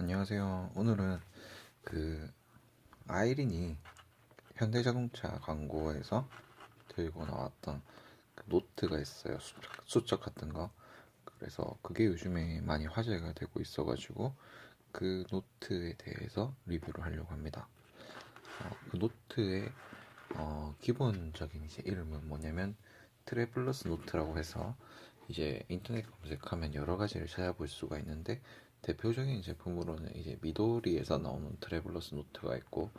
안녕하세요. 오늘은 그 아이린이 현대자동차 광고에서 들고 나왔던 그 노트가 있어요. 수첩 같은 거. 그래서 그게 요즘에 많이 화제가 되고 있어가지고 그 노트에 대해서 리뷰를 하려고 합니다. 그 노트의 기본적인 이제 이름은 뭐냐면 트래블러스 노트라고 해서 이제 인터넷 검색하면 여러 가지를 찾아볼 수가 있는데 대표적인 제품으로는 이제 미도리에서 나오는 트래블러스 노트가 있고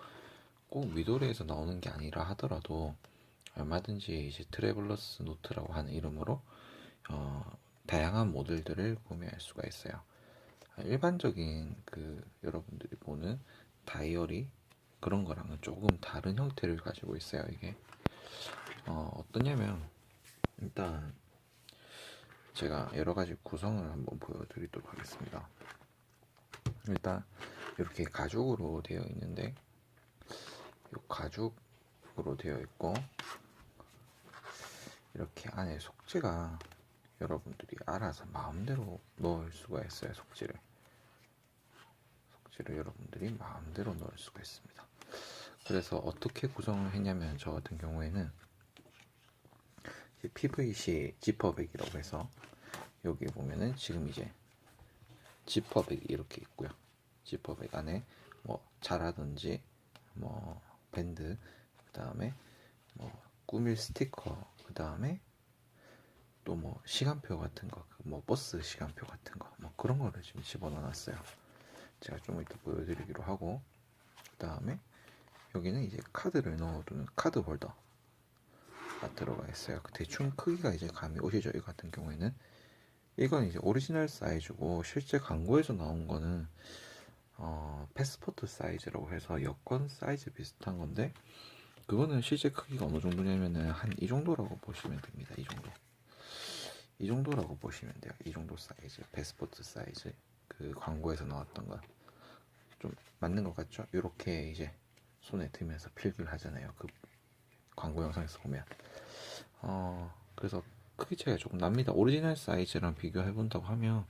꼭 미도리에서 나오는 게 아니라 하더라도 얼마든지 이제 트래블러스 노트라고 하는 이름으로 다양한 모델들을 구매할 수가 있어요. 일반적인 그 여러분들이 보는 다이어리 그런 거랑은 조금 다른 형태를 가지고 있어요. 이게 어떠냐면 일단 제가 여러 가지 구성을 한번 보여드리도록 하겠습니다. 일단 이렇게 가죽으로 되어 있는데 이 가죽으로 되어 있고 이렇게 안에 속지가 여러분들이 알아서 마음대로 넣을 수가 있어요. 속지를 여러분들이 마음대로 넣을 수가 있습니다. 그래서 어떻게 구성을 했냐면 저 같은 경우에는 PVC 지퍼백이라고 해서 여기 보면은 지금 이제 지퍼백이 이렇게 있고요. 지퍼백 안에 뭐 자라든지 뭐 밴드, 그 다음에 뭐 꾸밀 스티커, 그 다음에 또 뭐 시간표 같은 거, 뭐 버스 시간표 같은 거, 뭐 그런 거를 지금 집어넣어놨어요. 제가 좀 이따 보여드리기로 하고, 그 다음에 여기는 이제 카드를 넣어두는 카드 홀더가 들어가 있어요. 대충 크기가 이제 감이 오시죠? 이 같은 경우에는 이건 이제 오리지널 사이즈고 실제 광고에서 나온 거는 패스포트 사이즈라고 해서 여권 사이즈 비슷한 건데 그거는 실제 크기가 어느 정도냐면은 한 이 정도라고 보시면 됩니다. 이 정도라고 보시면 돼요. 이 정도 사이즈, 패스포트 사이즈. 그 광고에서 나왔던 거 좀 맞는 것 같죠? 이렇게 이제 손에 들면서 필기를 하잖아요. 그 광고 영상에서 보면 그래서 크기 차이가 조금 납니다. 오리지널 사이즈랑 비교해 본다고 하면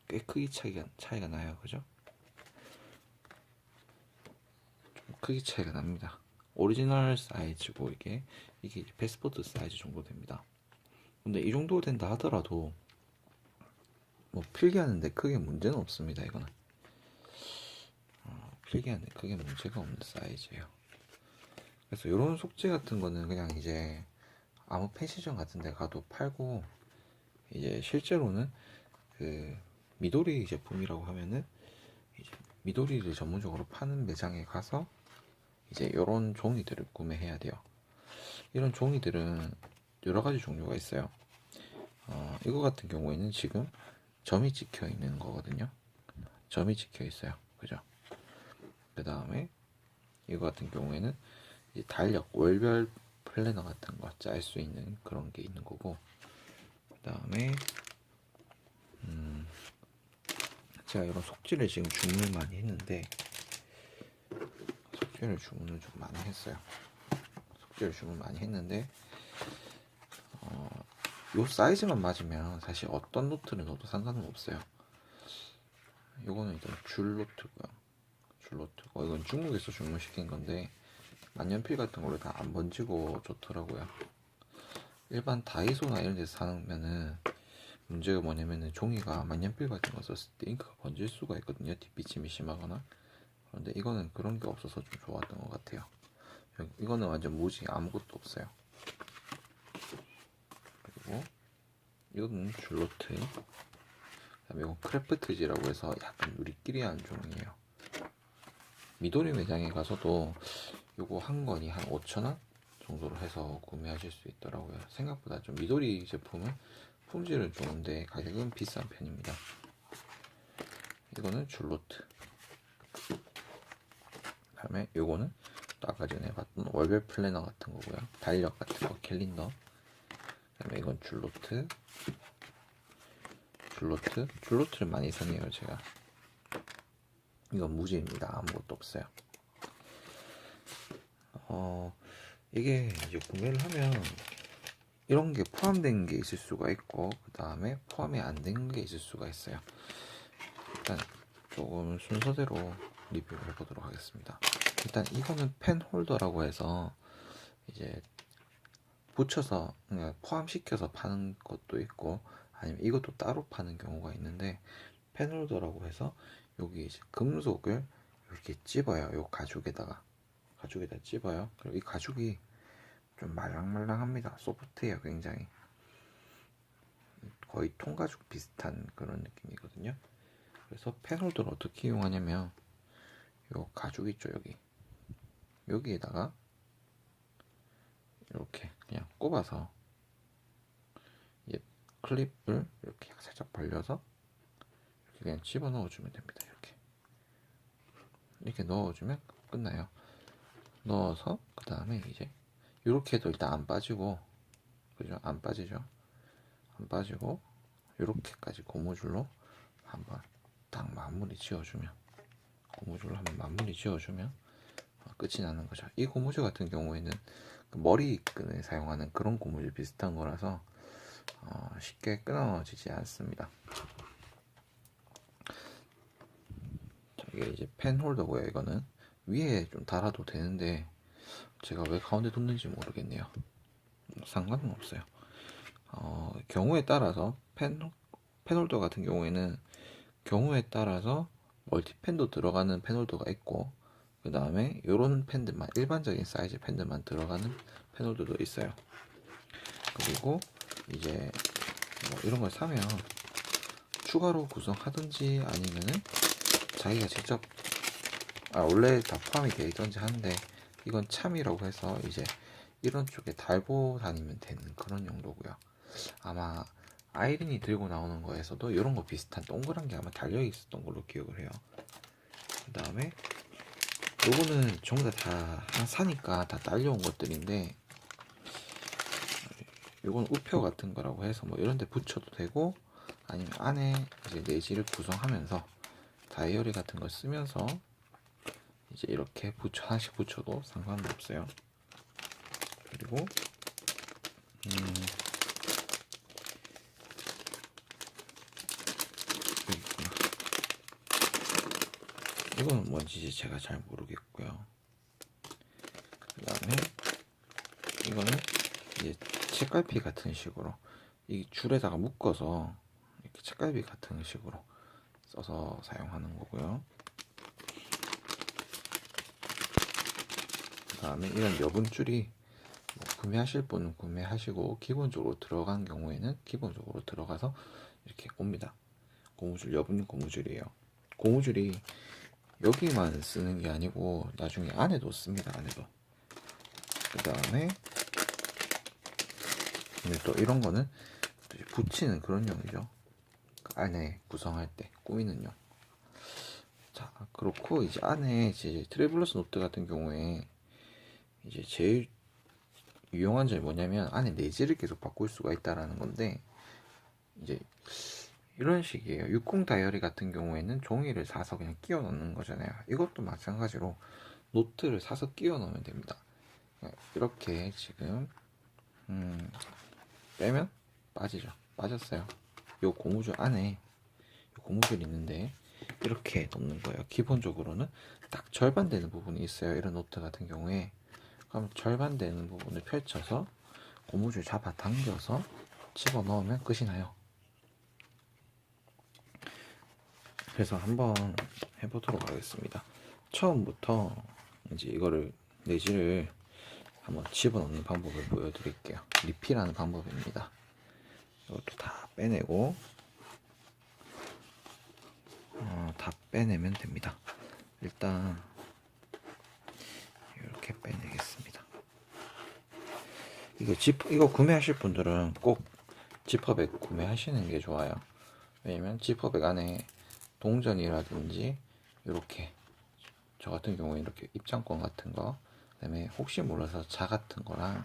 꽤 크기 차이가 나요. 그죠? 좀 크기 차이가 납니다. 오리지널 사이즈고 이게 패스포트 사이즈 정도 됩니다. 근데 이 정도 된다 하더라도 뭐 필기하는데 크게 문제는 없습니다. 이거는 필기하는데 크게 문제가 없는 사이즈예요. 그래서 이런 속지 같은 거는 그냥 이제 아무 펜시점 같은 데 가도 팔고 이제 실제로는 그 미도리 제품이라고 하면은 이제 미도리를 전문적으로 파는 매장에 가서 이제 이런 종이들을 구매해야 돼요. 이런 종이들은 여러 가지 종류가 있어요. 이거 같은 경우에는 지금 점이 찍혀 있는 거거든요. 점이 찍혀 있어요. 그죠? 그 다음에 이거 같은 경우에는 이제 달력, 월별 플래너 같은 거 짤 수 있는 그런 게 있는 거고, 그 다음에 제가 이런 속지를 지금 주문을 많이 했는데 속지를 주문을 좀 많이 했어요. 속지를 주문 많이 했는데 요 사이즈만 맞으면 사실 어떤 노트를 넣어도 상관은 없어요. 요거는 일단 줄 노트고요. 줄 노트고 이건 중국에서 주문시킨 건데 만년필 같은 걸로 다 안 번지고 좋더라고요. 일반 다이소나 이런 데서 사면은 문제가 뭐냐면은 종이가 만년필 같은 거 썼을 때 잉크가 번질 수가 있거든요. 뒷비침이 심하거나. 그런데 이거는 그런 게 없어서 좀 좋았던 것 같아요. 이거는 완전 무지 아무것도 없어요. 그리고 이거는 줄노트. 그다음에 이건 크래프트지라고 해서 약간 우리끼리 한 종이에요. 미도리 매장에 가서도 이거 한 권이 한 5,000원 정도로 해서 구매하실 수 있더라고요. 생각보다 좀 미도리 제품은 품질은 좋은데 가격은 비싼 편입니다. 이거는 줄노트. 그다음에 요거는 또 아까 전에 봤던 월별 플래너 같은 거고요. 달력 같은 거, 캘린더. 그다음에 이건 줄노트. 줄노트를 많이 사네요, 제가. 이건 무지입니다. 아무것도 없어요. 이게 이제 구매를 하면 이런 게 포함된 게 있을 수가 있고, 그 다음에 포함이 안 된 게 있을 수가 있어요. 일단 조금 순서대로 리뷰를 해보도록 하겠습니다. 일단 이거는 펜 홀더라고 해서 이제 붙여서 그냥 포함시켜서 파는 것도 있고 아니면 이것도 따로 파는 경우가 있는데, 펜 홀더라고 해서 여기 이제 금속을 이렇게 찝어요. 요 가죽에다 찝어요. 그리고 이 가죽이 좀 말랑말랑합니다. 소프트해요. 굉장히 거의 통가죽 비슷한 그런 느낌이거든요. 그래서 펜홀더를 어떻게 이용하냐면 요 가죽 있죠, 여기에다가 이렇게 그냥 꼽아서 클립을 이렇게 살짝 벌려서 이렇게 그냥 집어 넣어주면 됩니다. 이렇게 넣어주면 끝나요. 넣어서 그 다음에 이제 이렇게 해도 일단 안 빠지고, 그죠? 안 빠지죠? 안 빠지고 이렇게까지 고무줄로 한번 딱 마무리 지어주면, 고무줄로 한번 마무리 지어주면 끝이 나는 거죠. 이 고무줄 같은 경우에는 그 머리끈을 사용하는 그런 고무줄 비슷한 거라서 쉽게 끊어지지 않습니다. 이게 이제 펜 홀더고요. 이거는 위에 좀 달아도 되는데 제가 왜 가운데 뒀는지 모르겠네요. 상관은 없어요. 경우에 따라서 펜홀더 같은 경우에는 경우에 따라서 멀티펜도 들어가는 펜홀더가 있고, 그 다음에 요런 펜들만, 일반적인 사이즈 펜들만 들어가는 펜홀더도 있어요. 그리고 이제 뭐 이런 걸 사면 추가로 구성하든지 아니면은 자기가 직접 원래 다 포함이 되어 있던지 하는데, 이건 참이라고 해서 이제 이런 쪽에 달고 다니면 되는 그런 용도고요. 아마 아이린이 들고 나오는 거에서도 이런 거 비슷한 동그란 게 아마 달려 있었던 걸로 기억을 해요. 그 다음에 요거는 전부 다 사니까 다 딸려온 것들인데, 요건 우표 같은 거라고 해서 뭐 이런 데 붙여도 되고, 아니면 안에 이제 내지를 구성하면서 다이어리 같은 걸 쓰면서 이제 이렇게 하나씩 붙여도 상관은 없어요. 그리고 이건 뭔지 제가 잘 모르겠고요. 그 다음에 이거는 이제 책갈피 같은 식으로 이 줄에다가 묶어서 이렇게 책갈피 같은 식으로 써서 사용하는 거고요. 그 다음에 이런 여분줄이 뭐 구매하실 분은 구매하시고, 기본적으로 들어간 경우에는 기본적으로 들어가서 이렇게 옵니다. 고무줄, 여분 고무줄이에요. 고무줄이 여기만 쓰는 게 아니고 나중에 안에도 씁니다. 안에도. 그 다음에 또 이런 거는 붙이는 그런 용이죠. 안에 구성할 때 꾸미는 용. 자, 그렇고 이제 안에 이제 트래블러스 노트 같은 경우에 이제 제일 유용한 점이 뭐냐면 안에 내지를 계속 바꿀 수가 있다라는 건데, 이제 이런 식이에요. 60 다이어리 같은 경우에는 종이를 사서 그냥 끼워 넣는 거잖아요. 이것도 마찬가지로 노트를 사서 끼워 넣으면 됩니다. 이렇게 지금 빼면 빠지죠. 빠졌어요. 요 고무줄 안에 고무줄이 있는데 이렇게 넣는 거예요. 기본적으로는 딱 절반 되는 부분이 있어요. 이런 노트 같은 경우에. 그럼 절반 되는 부분을 펼쳐서 고무줄 잡아 당겨서 집어 넣으면 끝이 나요. 그래서 한번 해보도록 하겠습니다. 처음부터 이제 이거를 내지를 한번 집어넣는 방법을 보여드릴게요. 리필하는 방법입니다. 이것도 다 빼내고 다 빼내면 됩니다. 일단 이렇게 빼내겠습니다. 이거 구매하실 분들은 꼭 지퍼백 구매하시는 게 좋아요. 왜냐면 지퍼백 안에 동전이라든지 이렇게, 저 같은 경우에 이렇게 입장권 같은 거, 그다음에 혹시 몰라서 자 같은 거랑,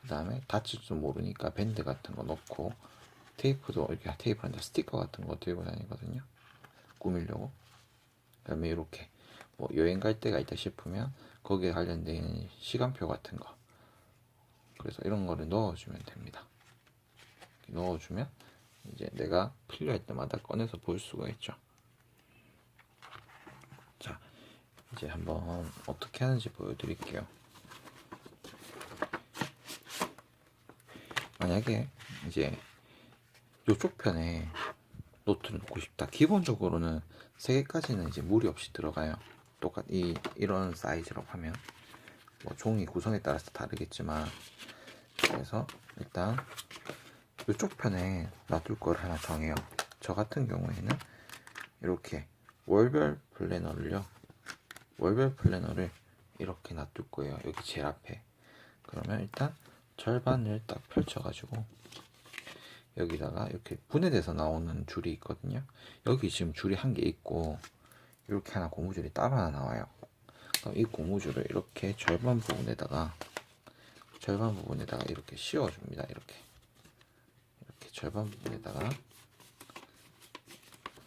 그다음에 다칠 줄 모르니까 밴드 같은 거 넣고, 테이프도 이렇게, 테이프한테 스티커 같은 거 들고 다니거든요. 꾸미려고. 그다음에 이렇게 뭐 여행 갈 때가 있다 싶으면 거기에 관련된 시간표 같은 거, 그래서 이런 거를 넣어주면 됩니다. 넣어주면 이제 내가 필요할 때마다 꺼내서 볼 수가 있죠. 이제 한번 어떻게 하는지 보여드릴게요. 만약에 이제 이쪽 편에 노트를 놓고 싶다. 기본적으로는 3개까지는 이제 무리 없이 들어가요. 이런 사이즈라고 하면 뭐 종이 구성에 따라서 다르겠지만, 그래서 일단 이쪽 편에 놔둘 걸 하나 정해요. 저 같은 경우에는 이렇게 월별 플래너를 이렇게 놔둘 거예요. 여기 제일 앞에. 그러면 일단 절반을 딱 펼쳐가지고 여기다가 이렇게 분해돼서 나오는 줄이 있거든요. 여기 지금 줄이 한 개 있고 이렇게 하나 고무줄이 따로 하나 나와요. 그럼 이 고무줄을 이렇게 절반 부분에다가 이렇게 씌워줍니다. 이렇게 절반 부분에다가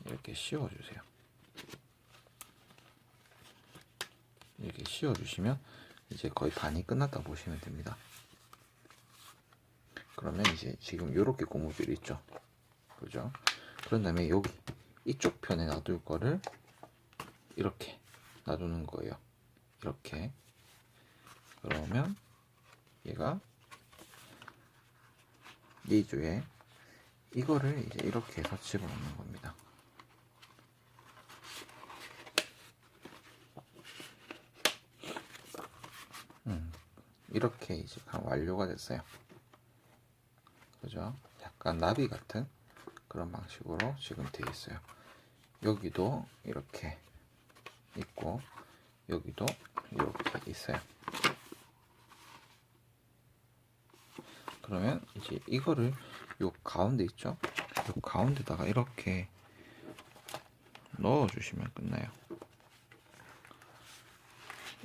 이렇게 씌워주세요. 이렇게 씌워주시면 이제 거의 반이 끝났다 보시면 됩니다. 그러면 이제 지금 이렇게 고무줄이 있죠. 그죠? 그런 다음에 여기 이쪽 편에 놔둘 거를 이렇게 놔두는 거예요. 이렇게. 그러면 얘가 예조에 이거를 이제 이렇게 해서 집어넣는 겁니다. 이렇게 이제 완료가 됐어요. 그죠? 약간 나비 같은 그런 방식으로 지금 되어 있어요. 여기도 이렇게 있고 여기도 이렇게 있어요. 그러면 이제 이거를 요 가운데 있죠? 요 가운데다가 이렇게 넣어주시면 끝나요.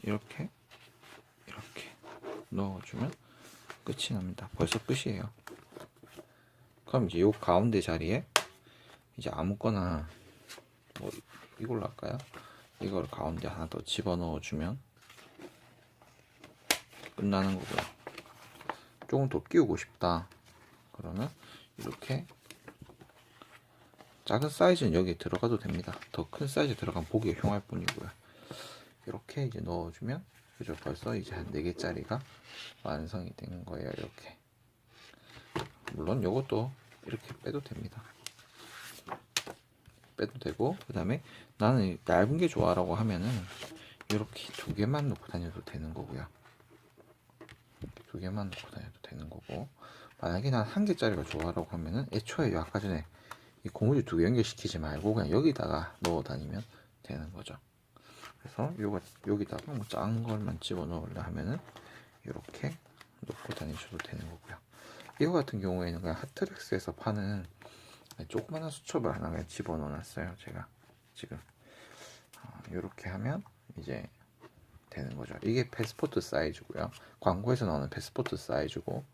이렇게 넣어주면 끝이 납니다. 벌써 끝이에요. 그럼 이제 요 가운데 자리에 이제 아무거나 뭐 이걸로 할까요? 이걸 가운데 하나 더 집어넣어 주면 끝나는 거고요. 조금 더 끼우고 싶다 그러면 이렇게 작은 사이즈는 여기 들어가도 됩니다. 더 큰 사이즈 들어가면 보기가 흉할 뿐이고요. 이렇게 이제 넣어주면 그죠? 벌써 이제 한 4개짜리가 완성이 된 거예요. 이렇게. 물론 요것도 이렇게 빼도 됩니다. 빼도 되고, 그 다음에 나는 얇은 게 좋아라고 하면은 이렇게 2개만 놓고 다녀도 되는 거고요. 2개만 놓고 다녀도 되는 거고, 만약에 난 1개짜리가 좋아라고 하면은 애초에 아까 전에 이 고무줄 2개 연결시키지 말고 그냥 여기다가 넣어 다니면 되는 거죠. 그래서 여기다가 뭐 작은 걸만 집어 넣으려 하면은 이렇게 놓고 다니셔도 되는 거고요. 이거 같은 경우에는 그냥 하트렉스에서 파는 조그마한 수첩을 하나 그냥 집어 넣어놨어요. 제가 지금 이렇게 하면 이제 되는 거죠. 이게 패스포트 사이즈고요. 광고에서 나오는 패스포트 사이즈고,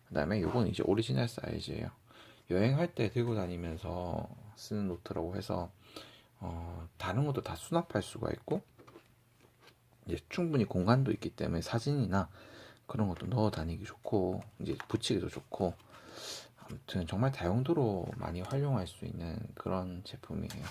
그 다음에 이건 이제 오리지널 사이즈예요. 여행할 때 들고 다니면서 쓰는 노트라고 해서 다른 것도 다 수납할 수가 있고, 이제 충분히 공간도 있기 때문에 사진이나 그런 것도 넣어 다니기 좋고, 이제 붙이기도 좋고, 아무튼 정말 다용도로 많이 활용할 수 있는 그런 제품이에요.